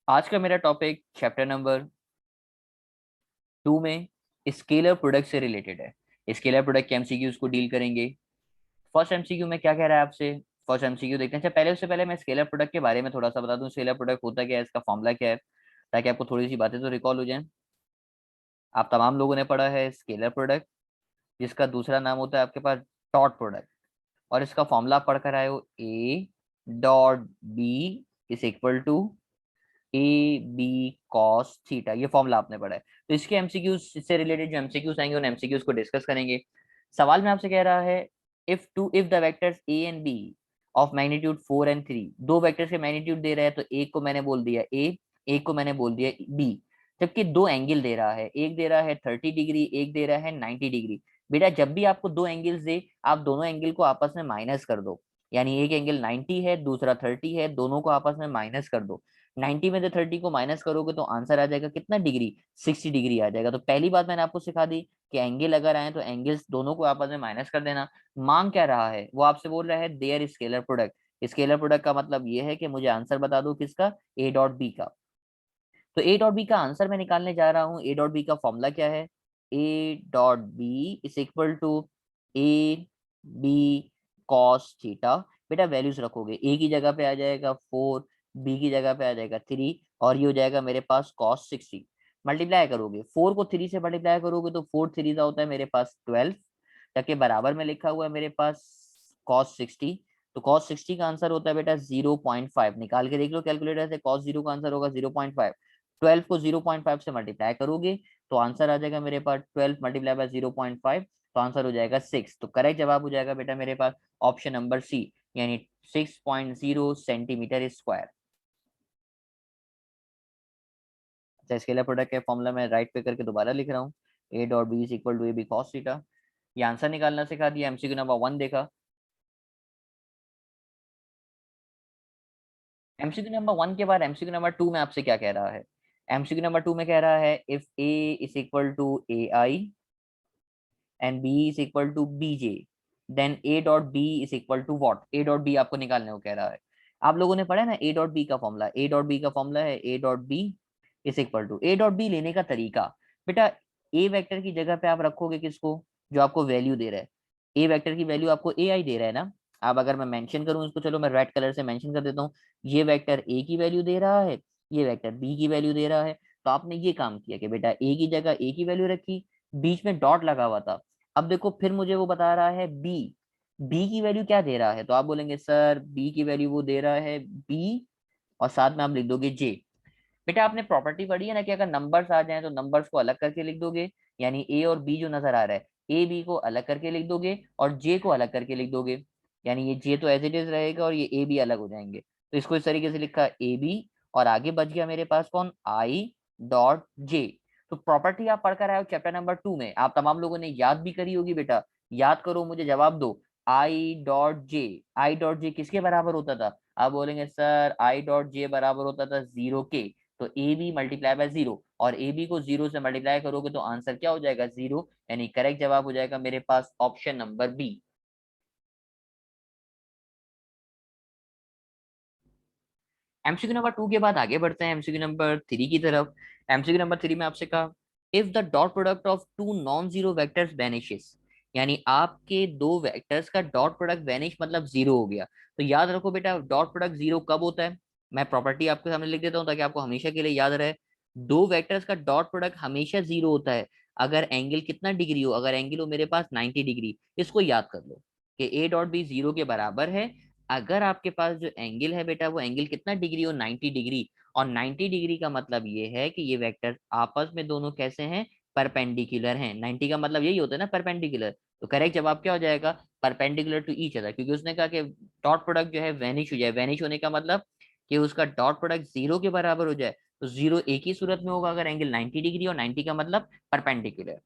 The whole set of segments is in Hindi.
आज का मेरा टॉपिक चैप्टर नंबर 2 में स्केलर प्रोडक्ट से रिलेटेड है। स्केलर प्रोडक्ट के एमसीक्यूज को डील करेंगे। फर्स्ट एमसीक्यू में क्या कह रहा है आपसे? फर्स्ट एमसीक्यू देखते हैं। अच्छा, पहले उससे पहले मैं स्केलर प्रोडक्ट के बारे में थोड़ा सा बता दूं। स्केलर प्रोडक्ट होता क्या है, इसका फॉर्मूला क्या है, ताकि आपको थोड़ी सी बातें तो रिकॉल हो जाएं। आप तमाम लोगों ने पढ़ा है स्केलर प्रोडक्ट, जिसका दूसरा नाम होता है आपके पास डॉट प्रोडक्ट। और इसका फॉर्मूला पढ़ कर आए हो, a dot B is equal to A B cos theta. ये फॉर्मूला आपने पढ़ा है। तो इसके एमसीक्यूज से रिलेटेड जो एमसीक्यूज आएंगे उन एमसीक्यूज को डिस्कस करेंगे। सवाल में आपसे कह रहा है, if the vectors a and b of magnitude 4 and 3, दो वेक्टर्स के मैग्नीट्यूड दे रहा है, तो एक को मैंने बोल दिया ए, एक को मैंने बोल दिया बी। जबकि दो एंगल दे रहा है, एक दे रहा है 30 डिग्री, एक दे रहा है 90 डिग्री। बेटा जब भी आपको दो एंगल्स दे, आप दोनों एंगल को आपस में माइनस कर दो। यानी एक एंगल 90 है, दूसरा 30 है, दोनों को आपस में माइनस कर दो। 90 में से 30 को माइनस करोगे तो आंसर आ जाएगा कितना डिग्री, 60 डिग्री आ जाएगा। तो पहली बात मैंने आपको सिखा दी कि एंगल अगर आए तो एंगल्स दोनों को आपस में माइनस कर देना। मांग क्या रहा है, वो आपसे बोल रहा है their scalar product. Scalar product का मतलब ये है कि मुझे आंसर बता दो किसका, ए डॉट बी का। तो ए डॉट बी का आंसर मैं निकालने जा रहा हूँ। ए डॉट बी का फॉर्मूला क्या है, ए dot B is equal to A B cos theta. बेटा वैल्यूज रखोगे, ए की जगह पे आ जाएगा 4, बी की जगह पे आ जाएगा 3, और ये हो जाएगा मेरे पास कॉस 60। मल्टीप्लाई करोगे, 4 को 3 से मल्टीप्लाई करोगे तो 4 3 का होता है मेरे पास 12, ताकि बराबर में लिखा हुआ है मेरे पास कॉस 60। तो कॉस 60 का आंसर होता है बेटा 0.5। निकाल के देख लो कैलकुलेटर से, कॉस 0 का आंसर होगा 0.5। 12 को 0.5 से मल्टीप्लाई करोगे तो आंसर आ जाएगा मेरे पास 12 मल्टीप्लाई बाय 0.5, तो आंसर हो जाएगा 6। तो करेक्ट जवाब हो जाएगा बेटा मेरे पास ऑप्शन नंबर सी, यानी 6.0 सेंटीमीटर स्क्वायर। अच्छा, स्केलर प्रोडक्ट के फॉर्मूला में राइट पे करके दोबारा लिख रहा हूँ, a dot B is equal to A B cos theta. ये आंसर निकालना सिखा दिया। एमसीक्यू नंबर 1 देखा। एमसीक्यू नंबर 1 के बाद एमसीक्यू नंबर 2 में आपसे क्या कह रहा है? एमसीक्यू नंबर 2 में कह रहा है, if a is equal to a i and b is equal to b j, then a dot B is equal to what. A dot b आपको निकालने को कह रहा है। आप लोगों ने पढ़ा है ना ए डॉट बी का फॉर्मूला। ए डॉट बी का फॉर्मूला है ए dot B is equal to, a dot b लेने का तरीका, बेटा ए वेक्टर की जगह पे आप रखोगे किसको, जो आपको वैल्यू दे रहा है। ए वेक्टर की वैल्यू आपको ए आई दे रहा है ना। अब अगर मैं मेंशन करूं इसको, चलो मैं रेड कलर से मेंशन कर देता हूँ, ये वेक्टर ए की वैल्यू दे रहा है, ये वेक्टर बी की वैल्यू दे रहा है। तो आपने ये काम किया कि बेटा ए की जगह ए की वैल्यू रखी, बीच में डॉट लगा हुआ था। अब देखो फिर मुझे वो बता रहा है बी, बी की वैल्यू क्या दे रहा है, तो आप बोलेंगे सर बी की वैल्यू वो दे रहा है बी, और साथ में आप लिख दोगे जे। बेटा आपने प्रॉपर्टी पढ़ी है ना कि अगर नंबर्स आ जाएं तो नंबर्स को अलग करके लिख दोगे। यानी ए और बी जो नजर आ रहा है, ए बी को अलग करके लिख दोगे और जे को अलग करके लिख दोगे। यानी ये जे तो एज इट इज रहेगा और ये ए बी अलग हो जाएंगे। तो इसको इस तरीके से लिखा ए बी, और आगे बच गया मेरे पास कौन, आई डॉट जे। तो प्रॉपर्टी आप पढ़कर आए हो चैप्टर नंबर 2 में, आप तमाम लोगों ने याद भी करी होगी। बेटा याद करो, मुझे जवाब दो। I dot J, I dot J किसके बराबर होता था? आप बोलेंगे सर आई डॉट जे बराबर होता था 0 के। तो ए बी मल्टीप्लाई बाय 0, और ए बी को 0 से मल्टीप्लाई करोगे तो आंसर क्या हो जाएगा 0, यानी करेक्ट जवाब हो जाएगा मेरे पास option number b. MCQ number 2 के बाद आगे बढ़ते हैं एमसीक्यू नंबर 3 की तरफ। एमसीक्यू नंबर 3 में आपसे कहा, if the dot product of two non zero vectors vanishes, यानी आपके दो वेक्टर्स का डॉट प्रोडक्ट वैनिश मतलब जीरो हो गया। तो याद रखो बेटा डॉट प्रोडक्ट जीरो कब होता है, मैं प्रॉपर्टी आपके सामने लिख देता हूँ ताकि आपको हमेशा के लिए याद रहे। दो वेक्टर्स का डॉट प्रोडक्ट हमेशा जीरो होता है अगर एंगल कितना डिग्री हो, अगर एंगल हो मेरे पास 90 डिग्री। इसको याद कर लो कि ए डॉट बी जीरो के बराबर है अगर आपके पास जो एंगल है बेटा वो एंगल कितना डिग्री हो, 90 डिग्री। और 90 डिग्री का मतलब ये है कि ये वेक्टर आपस में दोनों कैसे हैं, परपेंडिकुलर हैं। 90 का मतलब यही होता है ना, परपेंडिकुलर। तो करेक्ट जवाब क्या हो जाएगा, परपेंडिकुलर टू ईच अदर, क्योंकि उसने कहा कि डॉट प्रोडक्ट जो है वैनिश हो जाए। वैनिश होने का मतलब कि उसका डॉट प्रोडक्ट जीरो के बराबर हो जाए। तो जीरो एक ही सूरत में होगा अगर एंगल 90 डिग्री, और 90 का मतलब परपेंडिकुलर।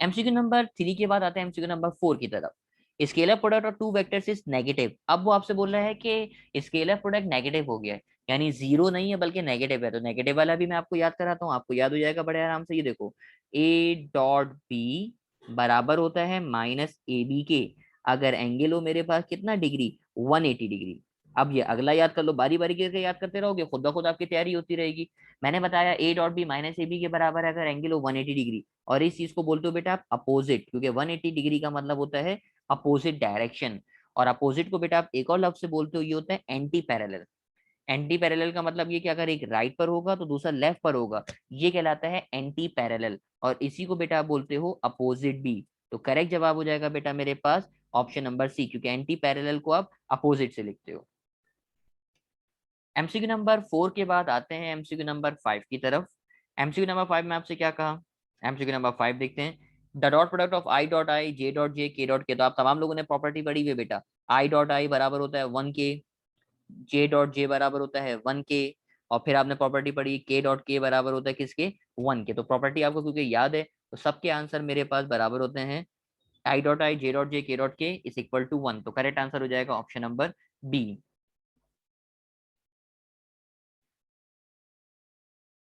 एमसीक्यू नंबर 3 के बाद आते हैं एमसीक्यू नंबर 4 की तरफ। स्केलर प्रोडक्ट और टू वेक्टर्स इज नेगेटिव। अब वो आपसे बोल रहा है कि स्केलर प्रोडक्ट नेगेटिव हो गया है, यानी जीरो नहीं है बल्कि नेगेटिव है। तो नेगेटिव वाला भी मैं आपको याद कराता हूँ, आपको याद हो जाएगा बड़े आराम से। ये देखो, ए डॉट बी बराबर होता है माइनस ए बी के, अगर एंगल हो मेरे पास कितना डिग्री, 180 डिग्री। अब ये अगला याद कर लो, बारी बारी करके याद करते रहोगे, खुद ब खुद आपकी तैयारी होती रहेगी। मैंने बताया a dot b minus a b के बराबर है अगर एंगल हो 180 डिग्री, और इस चीज को बोलते हो बेटा आप अपोजिट, क्योंकि 180 डिग्री का मतलब होता है अपोजिट डायरेक्शन। और अपोजिट को बेटा आप एक और लफ्ज से बोलते हो, ये होता है एंटी पैरेलल। एंटी पैरेलल का मतलब ये कि अगर एक राइट पर होगा तो दूसरा लेफ्ट पर होगा, ये कहलाता है एंटी पैरेलल, और इसी को बेटा आप बोलते हो अपोजिट बी। तो करेक्ट जवाब हो जाएगा बेटा मेरे पास ऑप्शन नंबर सी, क्योंकि एंटी पैरेलल को आप अपोजिट से लिखते हो। एमसीक्यू नंबर 4 के बाद आते हैं एमसीक्यू नंबर 5 की तरफ। एमसीक्यू नंबर 5 में आपसे क्या कहा, एमसीक्यू नंबर 5 देखते हैं। The dot product of I dot I J dot J के डॉट के, तो आप तमाम लोगों ने प्रॉपर्टी पढ़ी हुई है बेटा। आई डॉट आई बराबर होता है 1 के, जे डॉट जे बराबर होता है 1 के, और फिर आपने प्रॉपर्टी पढ़ी के डॉट के बराबर होता है किसके, 1 के। तो प्रॉपर्टी आपको क्योंकि याद है तो सबके आंसर मेरे पास बराबर होते हैं। I dot I J dot J के डॉट के इज इक्वल टू 1, तो करेक्ट आंसर हो जाएगा ऑप्शन नंबर बी।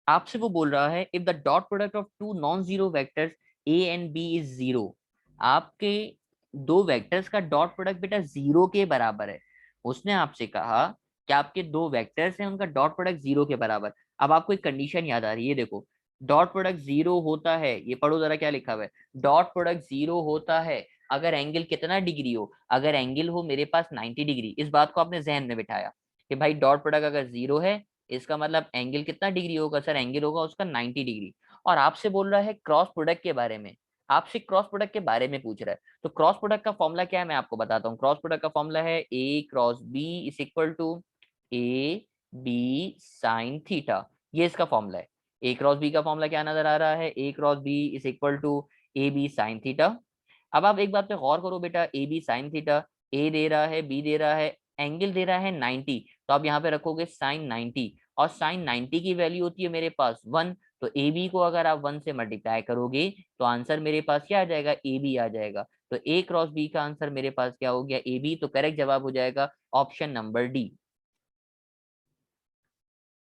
आपसे वो बोल रहा है if the dot product of two non zero vectors a and b is zero, आपके दो वेक्टर्स का डॉट प्रोडक्ट बेटा जीरो के बराबर है। उसने आपसे कहा कि आपके दो वेक्टर्स हैं उनका डॉट प्रोडक्ट जीरो के बराबर। अब आपको एक कंडीशन याद आ रही है, देखो डॉट प्रोडक्ट जीरो होता है, ये पढ़ो जरा क्या लिखा हुआ है, डॉट प्रोडक्ट जीरो होता है अगर एंगल कितना डिग्री हो, अगर एंगल हो मेरे पास 90 डिग्री। इस बात को आपने जहन में बिठाया कि भाई डॉट प्रोडक्ट अगर जीरो है, इसका मतलब एंगल कितना डिग्री होगा सर, एंगल होगा उसका 90 डिग्री। और आपसे बोल रहा है क्रॉस प्रोडक्ट के बारे में, आपसे क्रॉस प्रोडक्ट के बारे में पूछ रहा है। तो क्रॉस प्रोडक्ट का फॉर्मूला क्या है मैं आपको बताता हूँ। क्रॉस प्रोडक्ट का फॉर्मूला है A cross B is equal to A B sine theta, ये इसका फॉर्मूला है। ए क्रॉस बी का फॉर्मूला क्या नजर आ रहा है, A cross B is equal to A B sine theta. अब आप एक बात पे गौर करो बेटा, A B sine theta, A दे रहा है बी दे रहा है, एंगल दे रहा है 90, तो आप यहाँ पे रखोगे साइन 90, और साइन 90 की वैल्यू होती है मेरे पास 1। तो ए बी को अगर आप 1 से मल्टीप्लाई करोगे तो आंसर मेरे पास क्या आ जाएगा, ए बी आ जाएगा। तो ए क्रॉस बी का आंसर मेरे पास क्या हो गया, ए बी। तो करेक्ट जवाब हो जाएगा ऑप्शन नंबर डी।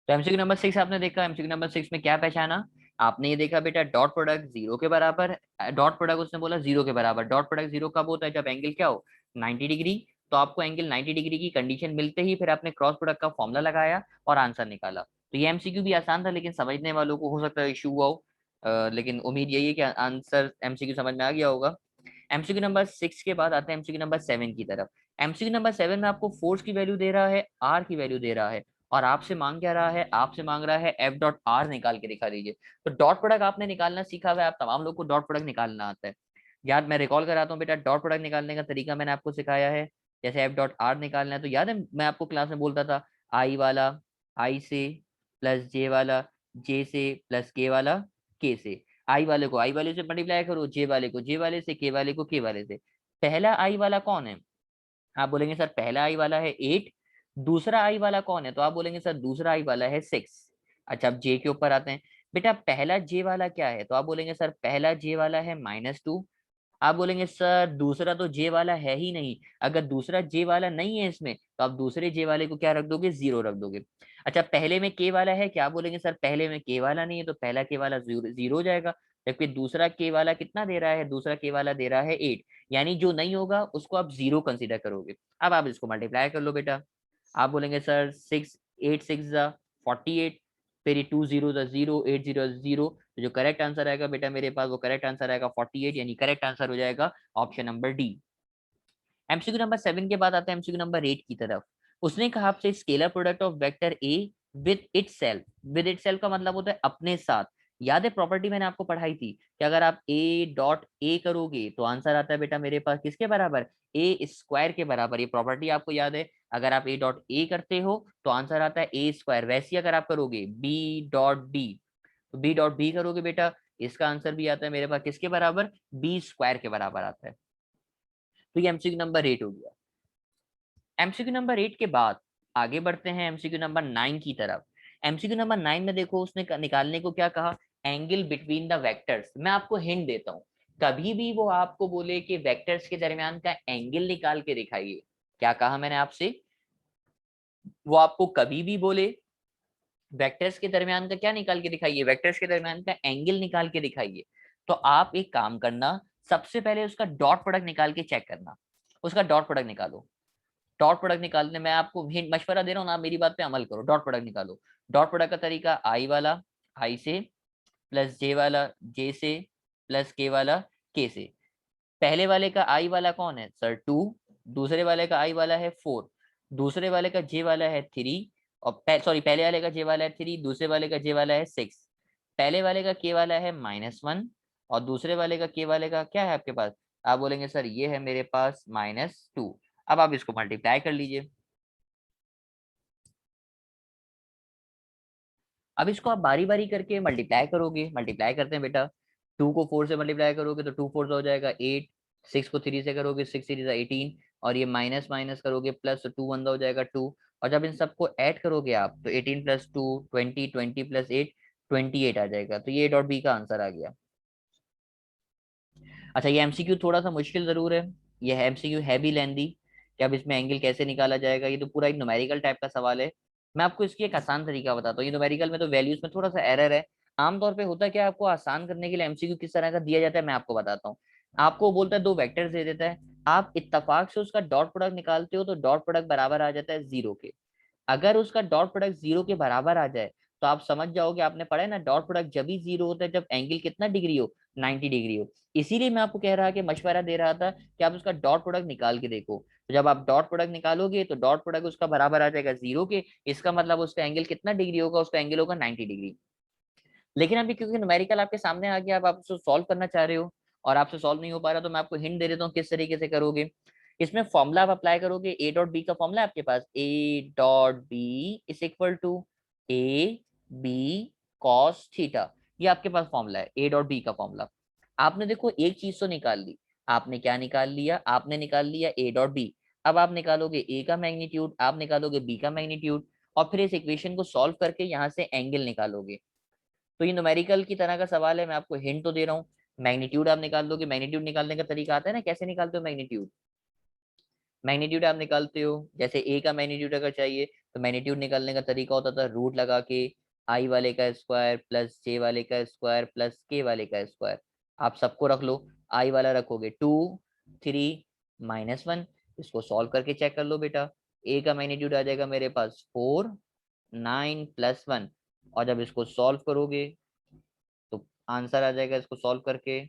तो एमसीक्यू नंबर 6 आपने देखा, एमसीक्यू नंबर 6 में क्या पहचाना, आपने ये देखा बेटा डॉट प्रोडक्ट जीरो के बराबर। डॉट प्रोडक्ट उसने बोला जीरो के बराबर, डॉट प्रोडक्ट जीरो कब होता है, जब एंगल क्या हो 90 डिग्री। तो आपको एंगल 90 डिग्री की कंडीशन मिलते ही फिर आपने क्रॉस प्रोडक्ट का फॉर्मूला लगाया और आंसर निकाला। तो ये एमसीक्यू भी आसान था, लेकिन समझने वालों को हो सकता है इशू हुआ हो। लेकिन उम्मीद यही है कि आंसर एमसीक्यू समझ में आ गया होगा। एमसीक्यू नंबर 6 के बाद आते हैं एमसीक्यू नंबर 7 की तरफ। एमसीक्यू नंबर 7 में आपको फोर्स की वैल्यू दे रहा है, आर की वैल्यू दे रहा है, और आपसे मांग क्या रहा है, आपसे मांग रहा है एफ डॉट आर निकाल के दिखा दीजिए। तो डॉट प्रोडक्ट आपने निकालना सीखा हुआ है, आप तमाम लोग को डॉट प्रोडक्ट निकालना आता है। याद मैं रिकॉल कराता हूँ बेटा, डॉट प्रोडक्ट निकालने का तरीका मैंने आपको सिखाया है। जैसे एफ डॉट आर निकालना है तो याद है मैं आपको क्लास में बोलता था, आई वाला आई से प्लस जे वाला जे से प्लस के वाला के से। आई वाले को आई वाले से मल्टीप्लाई करो, जे वाले को जे वाले से, के वाले को के वाले से। पहला आई वाला कौन है, आप बोलेंगे सर पहला आई वाला है 8। दूसरा आई वाला कौन है, तो आप बोलेंगे सर दूसरा आई वाला है 6। अच्छा अब जे के ऊपर आते हैं। बेटा पहला जे वाला क्या है, तो आप बोलेंगे सर पहला जे वाला है -2। आप बोलेंगे सर दूसरा तो जे वाला है ही नहीं, अगर दूसरा जे वाला नहीं है इसमें तो आप दूसरे जे वाले को क्या रख दोगे, 0 रख दोगे। अच्छा पहले में के वाला है क्या, आप बोलेंगे सर पहले में के वाला नहीं है, तो पहला के वाला 0 हो जाएगा। जबकि दूसरा के वाला कितना दे रहा है, दूसरा के वाला दे रहा है 8, यानी जो नहीं होगा उसको आप 0 कंसिडर करोगे। अब आप इसको मल्टीप्लाई कर लो बेटा, आप बोलेंगे सर 6 8 6 48, फिर 2 0 0 तो जो करेक्ट आंसर आएगा बेटा मेरे पास, वो करेक्ट आंसर आएगा 48, यानी करेक्ट आंसर हो जाएगा option number D. MCQ number 7 के बाद आता है एमसीक्यू नंबर 8 की तरफ। उसने कहा आपसे scalar product of vector A with itself, with itself का मतलब होता है अपने साथ। याद है प्रॉपर्टी मैंने आपको पढ़ाई थी कि अगर आप ए डॉट ए करोगे तो आंसर आता है बेटा मेरे पास किसके बराबर, ए स्क्वायर के बराबर। ये प्रॉपर्टी आपको याद है, अगर आप ए डॉट ए करते हो तो आंसर आता है ए स्क्वायर। वैसे ही अगर आप करोगे बी डॉट बी, तो बी डॉट बी करोगे बेटा, इसका आंसर भी आता है मेरे पास किसके बराबर, बी स्क्वायर के बराबर आता है। तो ये एमसीक्यू नंबर 8 हो गया। एमसीक्यू नंबर 8 के बाद आगे बढ़ते हैं एमसीक्यू नंबर 9 की तरफ। एमसीक्यू नंबर 9 में देखो उसने निकालने को क्या कहा, एंगल बिटवीन द वेक्टर्स। मैं आपको हिंट देता हूँ, कभी भी वो आपको बोले कि वेक्टर्स के दरमियान का एंगल निकाल के दिखाइए, क्या कहा मैंने आपसे, वो आपको कभी भी बोले वेक्टर्स के दरमियान का क्या निकाल के दिखाइए, वेक्टर्स के दरमियान का एंगल निकाल के दिखाइए, तो आप एक काम करना, सबसे पहले उसका डॉट प्रोडक्ट निकाल के चेक करना। उसका डॉट प्रोडक्ट निकालो, डॉट प्रोडक्ट निकालने में आपको हिंट मशवरा दे रहा हूँ ना, आप मेरी बात पे अमल करो। डॉट प्रोडक्ट निकालो। डॉट प्रोडक्ट का तरीका आई वाला आई से, प्लस जे वाला जे से, प्लस के वाला के से। पहले वाले का आई वाला कौन है सर? 2। दूसरे वाले का आई वाला है 4। दूसरे वाले का जे वाला है 3। और सॉरी, पहले वाले का जे वाला है 3, दूसरे वाले का जे वाला है 6। पहले वाले का के वाला है -1, और दूसरे वाले का के वाले का क्या है आपके पास? आप बोलेंगे सर ये है मेरे पास -2। अब आप इसको मल्टीप्लाई कर लीजिए। अब इसको आप बारी बारी करके मल्टीप्लाई करोगे। मल्टीप्लाई करते हैं बेटा। 2 को 4 से मल्टीप्लाई करोगे तो 2 4 हो जाएगा 8। 6 को 3 से करोगे 6 3 18। और ये माइनस माइनस करोगे प्लस, तो 2 1 हो जाएगा 2। और जब इन सबको ऐड करोगे आप तो 18 + 2 20, 20 + 8 28 आ जाएगा। तो ये डॉट बी का आंसर आ गया। अच्छा, ये एमसीक्यू थोड़ा सा मुश्किल जरूर है। ये एमसीक्यू है भी लेंदी कि अब इसमें एंगल कैसे निकाला जाएगा। ये तो पूरा एक न्यूमेरिकल टाइप का सवाल है। मैं आपको इसकी एक आसान तरीका बताता हूँ। ये न्यूमेरिकल में तो वैल्यूज में थोड़ा सा एरर है। आमतौर पे होता है क्या, आपको आसान करने के लिए एमसीक्यू किस तरह का दिया जाता है मैं आपको बताता हूँ। आपको बोलता है 2 वेक्टर्स दे देता है, आप इत्तेफाक से उसका डॉट प्रोडक्ट निकालते हो तो डॉट प्रोडक्ट बराबर आ जाता है 0 के। अगर उसका डॉट प्रोडक्ट 0 के बराबर आ जाए तो आप समझ जाओगे, आपने पढ़ा है ना, डॉट प्रोडक्ट जब भी 0 होता है जब एंगल कितना डिग्री हो, 90 डिग्री हो। इसीलिए मैं आपको कह रहा कि मशवरा दे रहा था कि आप उसका डॉट प्रोडक्ट निकाल के देखो। तो जब आप डॉट प्रोडक्ट निकालोगे तो डॉट प्रोडक्ट उसका बराबर आ जाएगा 0 के। इसका मतलब उसका एंगल कितना डिग्री होगा? उसका एंगल होगा 90 डिग्री। लेकिन अभी क्योंकि न्यूमेरिकल आपके सामने आ गया, अब आप उसको सॉल्व करना चाह रहे हो और आपसे सॉल्व नहीं हो पा रहा, तो मैं आपको हिंट दे देता हूँ किस तरीके से करोगे। इसमें फॉर्मूला आप अप्लाई करोगे। ए डॉट बी का फॉर्मूला है आपके पास, A dot B is equal to A B cos theta. ये आपके पास फॉर्मूला है ए डॉट बी का फॉर्मूला। आपने देखो एक चीज तो निकाल ली। आपने क्या निकाल लिया? आपने निकाल लिया ए डॉट बी। अब आप निकालोगे ए का मैग्नीट्यूड, आप निकालोगे बी का मैग्नीट्यूड, और फिर इस इक्वेशन को सॉल्व करके यहाँ से एंगल निकालोगे। तो ये न्यूमेरिकल की तरह का सवाल है। मैं आपको हिंट तो दे रहा हूँ। मैग्नीट्यूड आप निकाल दोगे। मैग्नीट्यूड निकालने का तरीका आता है ना, कैसे निकालते हो मैग्नीट्यूड? मैग्नीट्यूड आप निकालते हो, जैसे ए का मैग्नीट्यूड अगर चाहिए तो मैग्नीट्यूड निकालने का तरीका होता था रूट लगा के आई वाले का स्क्वायर प्लस जे वाले का स्क्वायर प्लस के वाले का स्क्वायर। आप सबको रख लो। आई वाला रखोगे 2 3 -1। इसको सॉल्व करके चेक कर लो बेटा। ए का मैग्नीट्यूड आ जाएगा मेरे पास 4 9 + 1। और जब इसको सॉल्व करोगे तो आंसर आ जाएगा इसको सॉल्व करके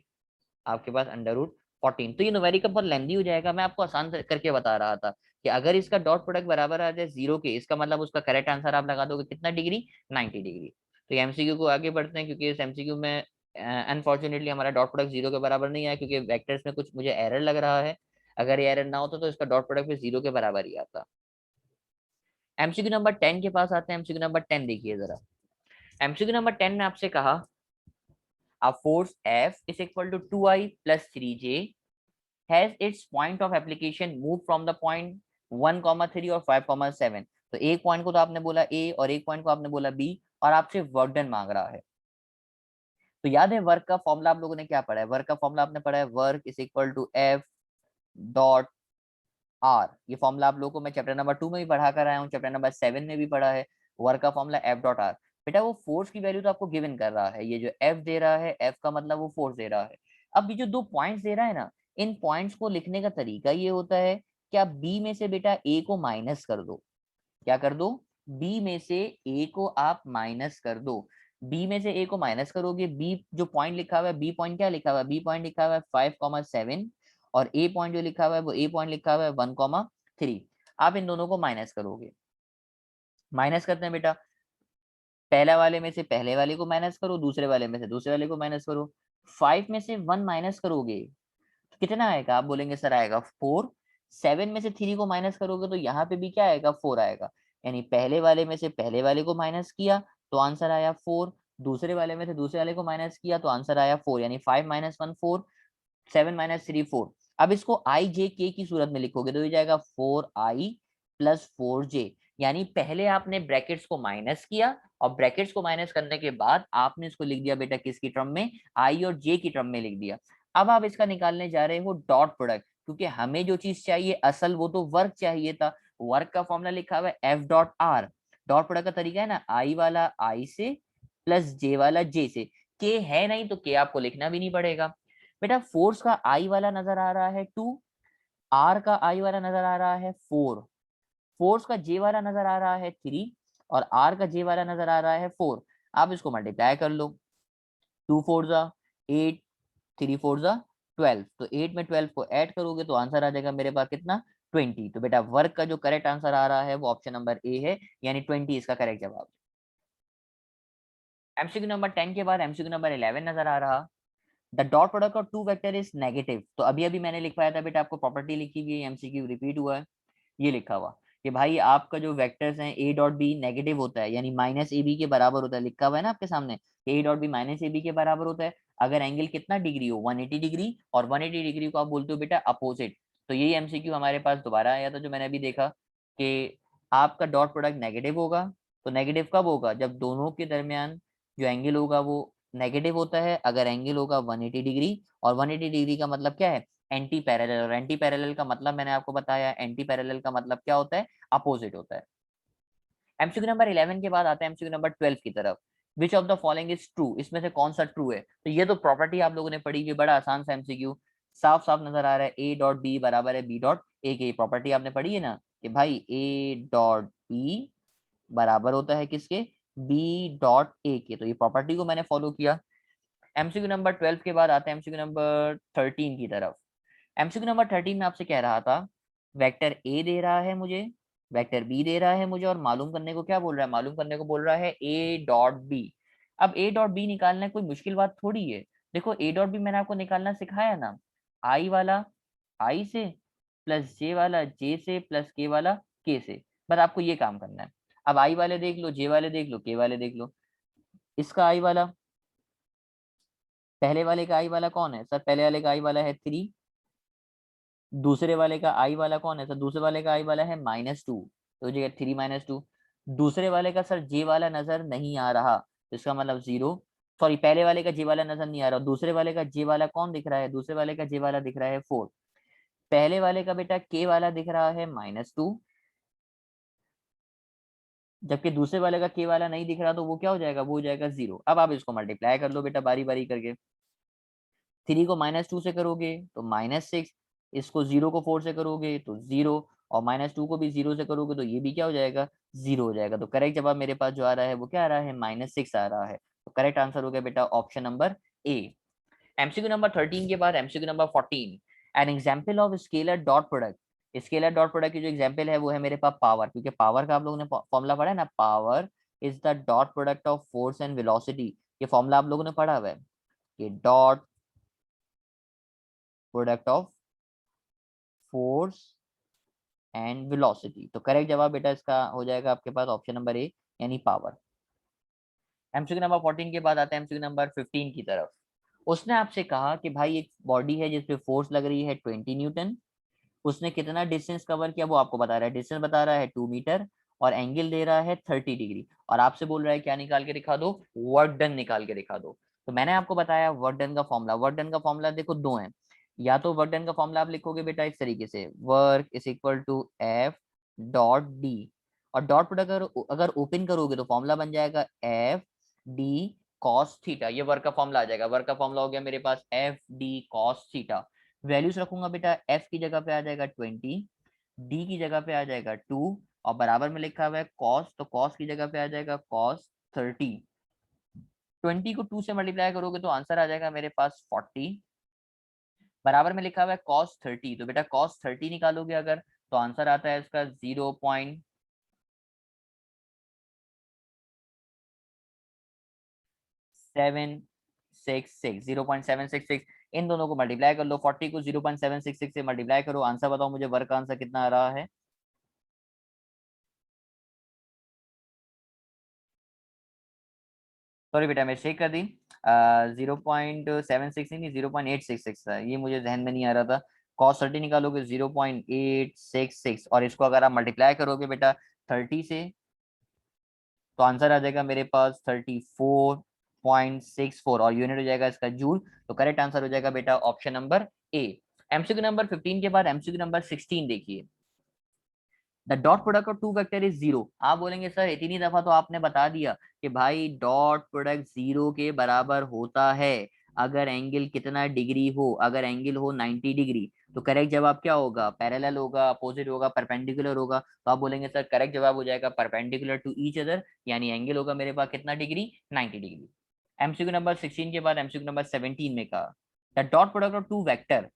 आपके पास √14। तो ये न्यूमेरिकल बहुत लेंदी हो जाएगा। मैं आपको आसान करके बता रहा था कि अगर इसका डॉट प्रोडक्ट बराबर आ जाए 0 के, इसका मतलब उसका करेक्ट आंसर आप लगा दोगे कितना डिग्री? 90 डिग्री। तो ये एमसीक्यू को आगे बढ़ते हैं, क्योंकि इस एमसीक्यू में अनफॉर्चुनेटली हमारा डॉट प्रोडक्ट 0 के बराबर नहीं आया, क्योंकि वेक्टर्स में कुछ मुझे एरर लग रहा है। अगर ये एरर ना होता तो इसका डॉट प्रोडक्ट भी 0 के बराबर ही आता। एमसीक्यू नंबर 10 के पास आते हैं। एमसीक्यू नंबर 10 देखिए जरा। एमसीक्यू नंबर 10 में आपसे कहा a force F is equal to 2I plus 3J has its point of application moved from the point 1, 3 और 5, 7। तो एक पॉइंट को तो आपने बोला A और एक पॉइंट को आपने बोला B, और आपसे वर्क डन मांग रहा है। तो याद है वर्क का फॉर्मूला आप लोगों ने क्या पढ़ा है? वर्क का फॉर्मूला आपने पढ़ा है work is equal to F dot R. ये फॉर्मूला आप लोगों को मैं चैप्टर नंबर 2 में भी पढ़ा कर आया हूँ, चैप्टर नंबर 7 में भी पढ़ा है। वर्क का फॉर्मूला F डॉट आर। बेटा वो फोर्स की वैल्यू तो आपको गिवन कर रहा है, ये जो F दे रहा है, F का मतलब वो फोर्स दे रहा है। अब ये जो 2 पॉइंट्स दे रहा है ना, इन पॉइंट्स को लिखने का तरीका ये होता है कि आप B में से बेटा A को माइनस कर दो। क्या कर दो? B में से A को आप माइनस कर दो। B में से A को माइनस करोगे, B जो पॉइंट लिखा हुआ है, B पॉइंट क्या लिखा हुआ है? B पॉइंट लिखा हुआ है 5, 7। और A पॉइंट जो लिखा हुआ है वो A पॉइंट लिखा हुआ है 1, 3। आप इन दोनों को माइनस करोगे। माइनस करते हैं बेटा। पहला वाले में से पहले वाले को माइनस करो, दूसरे वाले में से दूसरे वाले को माइनस करो। 5 में से 1 माइनस करोगे तो कितना आएगा? आप बोलेंगे सर आएगा 4। 7 में से 3 को माइनस करोगे तो यहाँ पे भी क्या आएगा? 4 आएगा। यानी पहले वाले में से पहले वाले को माइनस किया तो आंसर आया 4। दूसरे वाले में से दूसरे वाले को माइनस किया तो आंसर आया 4। यानी 5 - 1 4, 7 - 3 4। अब इसको आई जे के की सूरत में लिखोगे तो ये जाएगा 4I + 4J। यानी पहले आपने ब्रैकेट्स को माइनस किया और ब्रैकेट्स को माइनस करने के बाद आपने इसको लिख दिया बेटा किसकी टर्म में? आई और जे की टर्म में लिख दिया। अब आप इसका निकालने जा रहे हो डॉट प्रोडक्ट, क्योंकि हमें जो चीज चाहिए असल वो तो वर्क चाहिए था। वर्क का फॉर्मूला लिखा हुआ है F dot are. Dot product का तरीका है ना, आई वाला आई से प्लस जे वाला जे से। के है नहीं तो के आपको लिखना भी नहीं पड़ेगा। बेटा फोर्स का आई वाला नजर आ रहा है 2, आर का आई वाला नजर आ रहा है 4। फोर्स का जे वाला नजर आ रहा है 3 और आर का जे वाला नजर आ रहा है 4। आप इसको मल्टीप्लाई कर लो, 2 4 जा 8, 3 4 जा 12, तो 8 में 12 को ऐड करोगे तो आंसर आ जाएगा मेरे पास कितना, 20। तो बेटा वर्क का जो करेक्ट आंसर आ रहा है वो ऑप्शन नंबर ए है, यानी 20 इसका करेक्ट जवाब। एमसीक्यू नंबर 10 के बाद एमसीक्यू नंबर 11 नजर आ रहा, the dot product of two vector is negative. तो अभी अभी मैंने लिखवाया था बेटा, आपको प्रॉपर्टी लिखी हुई है, एमसीक्यू रिपीट हुआ है, ये लिखा हुआ कि भाई आपका जो वेक्टर्स हैं ए डॉट बी नेगेटिव होता है, यानी माइनस ए बी के बराबर होता है, लिखा हुआ है ना आपके सामने, a dot b minus a b के बराबर होता है अगर एंगल कितना डिग्री हो, 180 डिग्री, और 180 डिग्री को आप बोलते हो बेटा अपोजिट। तो यही एमसीक्यू हमारे पास दोबारा आया था जो मैंने अभी देखा कि आपका डॉट प्रोडक्ट नेगेटिव होगा। तो नेगेटिव कब होगा, जब दोनों के दरमियान जो एंगल होगा वो नेगेटिव होता है, अगर एंगल होगा 180 डिग्री, और 180 डिग्री का मतलब क्या है, एंटी पैरेलल, और एंटी पैरेलल का मतलब मैंने आपको बताया, एंटी पैरेलल का मतलब क्या होता है, अपोजिट होता है। एमसीक्यू नंबर 11 के बाद आता है एमसीक्यू नंबर 12 की तरफ, which of the following is true, इसमें से कौन सा ट्रू है। तो ये तो प्रॉपर्टी आप लोगों ने पढ़ी हुई, बड़ा आसान सा एमसीक्यू, साफ साफ नजर आ रहा है, ए डॉट बी बराबर है बी डॉट ए के, प्रॉपर्टी आपने पढ़ी है ना कि भाई ए डॉट बी बराबर होता है किसके, बी डॉट ए के, तो ये प्रॉपर्टी को मैंने फॉलो किया। एमसीक्यू नंबर 12 के बाद आते हैं एमसीक्यू नंबर 13 की तरफ। एमसीक्यू नंबर 13 में आपसे कह रहा था, वेक्टर ए दे रहा है मुझे, वेक्टर बी दे रहा है मुझे, और मालूम करने को क्या बोल रहा है, मालूम करने को बोल रहा है ए डॉट बी। अब ए डॉट बी निकालना कोई मुश्किल बात थोड़ी है। देखो ए डॉट बी मैंने आपको निकालना सिखाया ना, आई वाला आई से, प्लस जे वाला जे से, प्लस के वाला के से, बस आपको ये काम करना है। अब आई वाले देख लो, जे वाले देख लो, के वाले देख लो। इसका आई वाला, पहले वाले का आई वाला कौन है सर, पहले वाले का आई वाला है 3, दूसरे वाले का आई वाला कौन है सर, दूसरे वाले का आई वाला है -2, तो जगह 3 - 2। दूसरे वाले का सर जे वाला नजर नहीं आ रहा, तो इसका मतलब 0, सॉरी पहले वाले का जे वाला नजर नहीं आ रहा, दूसरे वाले का जे वाला कौन दिख रहा है, दूसरे वाले का जे वाला दिख रहा है 4, पहले वाले का बेटा के वाला दिख रहा है -2, जबकि दूसरे वाले का के वाला नहीं दिख रहा, तो वो क्या हो जाएगा, वो हो जाएगा 0। अब आप इसको मल्टीप्लाई कर लो बेटा बारी बारी करके, 3 को -2 से करोगे तो -6, इसको 0 को 4 से करोगे तो 0, और -2 को भी 0 से करोगे तो ये भी क्या हो जाएगा, 0 हो जाएगा। तो करेक्ट जवाब मेरे पास जो आ रहा है वो क्या आ रहा है, -6 आ रहा है। तो करेक्ट आंसर हो गया बेटा ऑप्शन नंबर ए। एमसीक्यू नंबर 13 के बाद MCQ number 14, an example of scaler dot product. Scaler dot product की जो एग्जाम्पल है वो है मेरे पास पावर, क्योंकि पावर का आप लोगों ने फॉर्मूला पढ़ा है ना, power is the dot product of force and velocity, ये फॉर्मूला आप लोगों ने पढ़ा हुआ है कि dot product of force and velocity. तो करेक्ट जवाब बेटा इसका हो जाएगा आपके पास ऑप्शन नंबर ए, यानी पावर। एमसीक्यू नंबर 14 के बाद आता है एमसीक्यू नंबर 15 की तरफ। उसने आपसे कहा कि भाई एक बॉडी है जिसपे फोर्स लग रही है 20 न्यूटन, उसने कितना डिस्टेंस कवर किया वो आपको बता रहा है, डिस्टेंस बता रहा है 2 मीटर, और एंगल दे रहा है 30 डिग्री, और आपसे बोल रहा है क्या निकाल के दिखा दो, वर्क डन निकाल के दिखा दो। तो मैंने आपको बताया वर्क डन का फॉर्मूला, वर्क डन का फॉर्मूला देखो दो है, या तो वर्क डन का फॉर्मूला आप लिखोगे बेटा इस तरीके से, work is equal to F dot D, और डॉट प्रोडक्ट अगर अगर ओपन करोगे तो फॉर्मूला बन जाएगा एफ डी कॉस थीटा, ये वर्क का फॉर्मूला आ जाएगा। वर्क का फॉर्मूला हो गया मेरे पास F D cos theta. Values रखूंगा बेटा, एफ की जगह पे आ जाएगा 20, डी की जगह पे आ जाएगा 2, और बराबर में लिखा हुआ है कॉस, तो कॉस की जगह पे आ जाएगा कॉस 30। 20 को 2 से मल्टीप्लाई करोगे तो आंसर आ जाएगा मेरे पास 40, बराबर में लिखा हुआ है कॉस 30, तो बेटा कॉस 30 निकालोगे अगर, तो आंसर आता है इसका 0.766, इन दोनों को मल्टीप्लाई कर लो, 40 को 0.766 से मल्टीप्लाई करो, आंसर बताओ मुझे वर्क का आंसर कितना आ रहा है। सॉरी बेटा मैं चेक कर दी, 0.76 नहीं, 0.866 था, ये मुझे ध्यान में नहीं आ रहा था। कॉस 30 निकालोगे 0.866, और इसको अगर आप मल्टीप्लाई करोगे बेटा 30 से, तो आंसर आ जाएगा मेरे पास 34.64, और यूनिट हो जाएगा इसका जूल। तो करेक्ट आंसर हो जाएगा बेटा ऑप्शन नंबर ए। एमसीक्यू नंबर 15 के बाद एमसीक्यू नंबर 16 देखिए, the dot product of two vector is 0। आप बोलेंगे सर इतनी दफा तो आपने बता दिया कि भाई डॉट प्रोडक्ट 0 के बराबर होता है, अगर एंगल कितना डिग्री हो, अगर एंगल हो 90 डिग्री, तो करेक्ट जवाब क्या होगा? पैरेलल होगा, अपोजिट होगा, परपेंडिकुलर होगा। तो आप बोलेंगे सर करेक्ट जवाब हो जाएगा परपेंडिकुलर टू ईच अदर, यानी एंगल होगा मेरे पास कितना डिग्री? 90 डिग्री। एमसीक्यू नंबर 16 के बाद एमसीक्यू नंबर 17 में कहा the dot product of two vector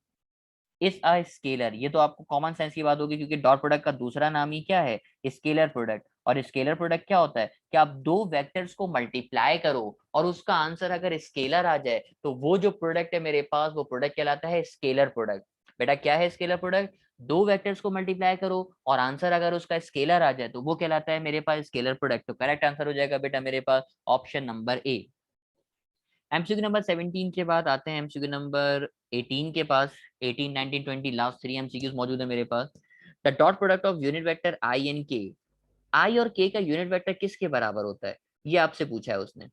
is a scalar. ये तो आपको कॉमन सेंस की बात होगी, क्योंकि डॉट प्रोडक्ट का दूसरा नाम ही क्या है? Scalar product. और स्केलर प्रोडक्ट क्या होता है कि आप दो वेक्टर्स को मल्टीप्लाई करो और उसका आंसर अगर स्केलर आ जाए तो वो जो प्रोडक्ट है मेरे पास, वो प्रोडक्ट कहलाता है स्केलर प्रोडक्ट। बेटा क्या है स्केलर प्रोडक्ट? दो वेक्टर्स को मल्टीप्लाई करो और आंसर अगर उसका स्केलर आ जाए तो वो कहलाता है मेरे पास स्केलर प्रोडक्ट। तो करेक्ट आंसर हो जाएगा बेटा मेरे पास ऑप्शन नंबर ए। एमसीक्यू नंबर 17 के बाद आते हैं एमसीक्यू नंबर 18 के पास। 18, 19, 20 लास्ट 3 एमसीक्यूज मौजूद है मेरे पास। The dot product of unit vector I and K. I और के का यूनिट वेक्टर किसके बराबर होता है? ये आपसे पूछा है उसने,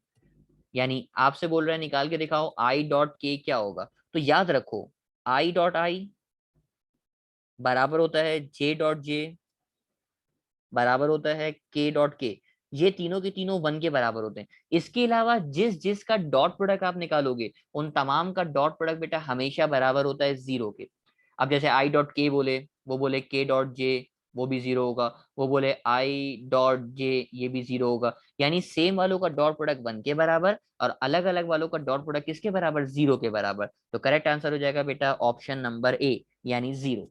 यानी आपसे बोल रहा है निकाल के दिखाओ आई डॉट के क्या होगा। तो याद रखो आई डॉट आई बराबर होता है जे डॉट जे, बराबर होता है के डॉट के। ये तीनों के तीनों वन के बराबर होते हैं। इसके अलावा जिस जिसका डॉट प्रोडक्ट आप निकालोगे उन तमाम का डॉट प्रोडक्ट बेटा हमेशा बराबर होता है जीरो के। अब जैसे आई डॉट के बोले, वो बोले के डॉट जे, वो भी जीरो होगा। वो बोले आई डॉट जे, ये भी जीरो होगा। यानी सेम वालों का डॉट प्रोडक्ट वन के बराबर और अलग अलग वालों का डॉट प्रोडक्ट किसके बराबर? जीरो के बराबर। तो करेक्ट आंसर हो जाएगा बेटा ऑप्शन नंबर ए, यानी जीरो।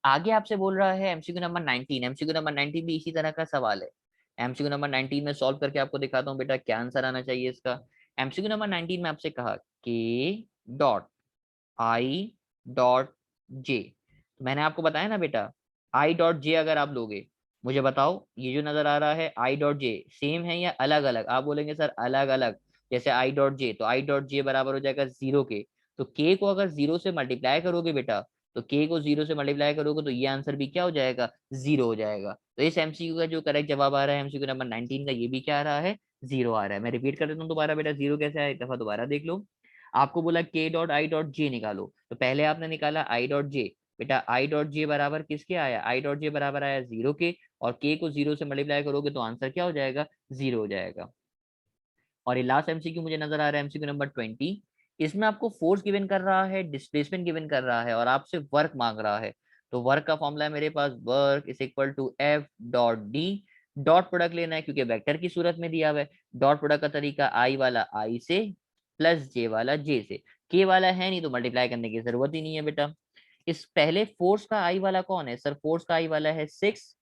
आगे आपसे बोल रहा है एमसीक्यू नंबर 19। एमसीक्यू नंबर 19 भी इसी तरह का सवाल है। एमसीक्यू नंबर 19 में सॉल्व करके आपको दिखाता हूँ बेटा क्या आंसर आना चाहिए इसका। एमसीक्यू नंबर 19 में आपसे कहा के डॉट आई डॉट जे। मैंने आपको बताया ना बेटा, आई डॉट जे अगर आप लोगे, मुझे बताओ ये जो नजर आ रहा है आई डॉट जे सेम है या अलग अलग? आप बोलेंगे सर अलग अलग। जैसे आई डॉट जे, तो आई डॉट जे बराबर हो जाएगा जीरो के। तो के को अगर जीरो से मल्टीप्लाई करोगे बेटा, तो के को जीरो से मल्टीप्लाई करोगे तो ये आंसर भी क्या हो जाएगा? जीरो हो जाएगा। तो इस एमसीक्यू का जो करेक्ट जवाब आ रहा है एमसीक्यू नंबर 19 का, ये भी क्या आ रहा है? जीरो आ रहा है। मैं रिपीट कर देता हूँ दोबारा बेटा, जीरो कैसे आया एक दफा दोबारा देख लो। आपको बोला के डॉट आई डॉट जे निकालो, तो पहले आपने निकाला आई डॉट जे। बेटा आई डॉट जे बराबर किसके आया? आई डॉट जे बराबर आया जीरो के, और के को जीरो से मल्टीप्लाई करोगे तो आंसर क्या हो जाएगा? जीरो हो जाएगा। और ये लास्ट एमसीक्यू मुझे नजर आ रहा है एमसीक्यू नंबर 20। इसमें आपको फोर्स गिवन कर रहा है, डिस्प्लेसमेंट गिवन कर रहा है और आपसे वर्क मांग रहा है। तो वर्क का फॉर्मूला है मेरे पास, work is equal to F dot D. Dot product लेना है क्योंकि वेक्टर की सूरत में दिया हुआ है। डॉट प्रोडक्ट का तरीका आई वाला आई से प्लस जे वाला जे से। के वाला है नहीं तो मल्टीप्लाई करने की जरूरत ही नहीं है बेटा। इस पहले फोर्स का आई वाला कौन है सर? फोर्स का आई वाला है 6,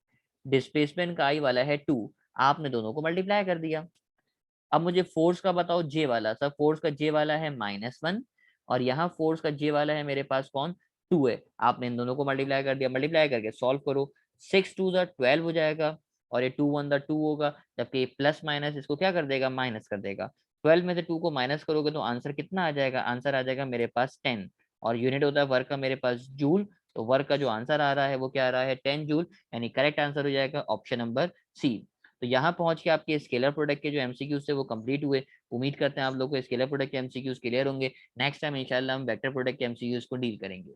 डिस्प्लेसमेंट का आई वाला है 2। आपने दोनों को मल्टीप्लाई कर दिया। अब मुझे फोर्स का बताओ जे वाला। सर फोर्स का जे वाला है -1, और यहाँ फोर्स का जे वाला है मेरे पास कौन? 2 है। आपने इन दोनों को मल्टीप्लाई कर दिया, मल्टीप्लाई करके सॉल्व करो। 6 2 12 हो जाएगा, और ये 2 1 2 होगा, जबकि प्लस माइनस इसको क्या कर देगा? माइनस कर देगा। 12 में से 2 को माइनस करोगे तो आंसर कितना आ जाएगा? आंसर आ जाएगा मेरे पास 10। और यूनिट होता है वर्क का मेरे पास जूल। तो वर्क का जो आंसर आ रहा है वो क्या आ रहा है? 10 जूल। यानी करेक्ट आंसर हो जाएगा ऑप्शन नंबर सी। तो यहाँ पहुंच के आपके स्केलर प्रोडक्ट के जो एमसीक्यूज थे वो कंप्लीट हुए। उम्मीद करते हैं आप लोगों को स्केलर प्रोडक्ट के एमसीक्यूज क्लियर होंगे। नेक्स्ट टाइम इंशाल्लाह हम वेक्टर प्रोडक्ट के एमसीक्यूज को डील करेंगे।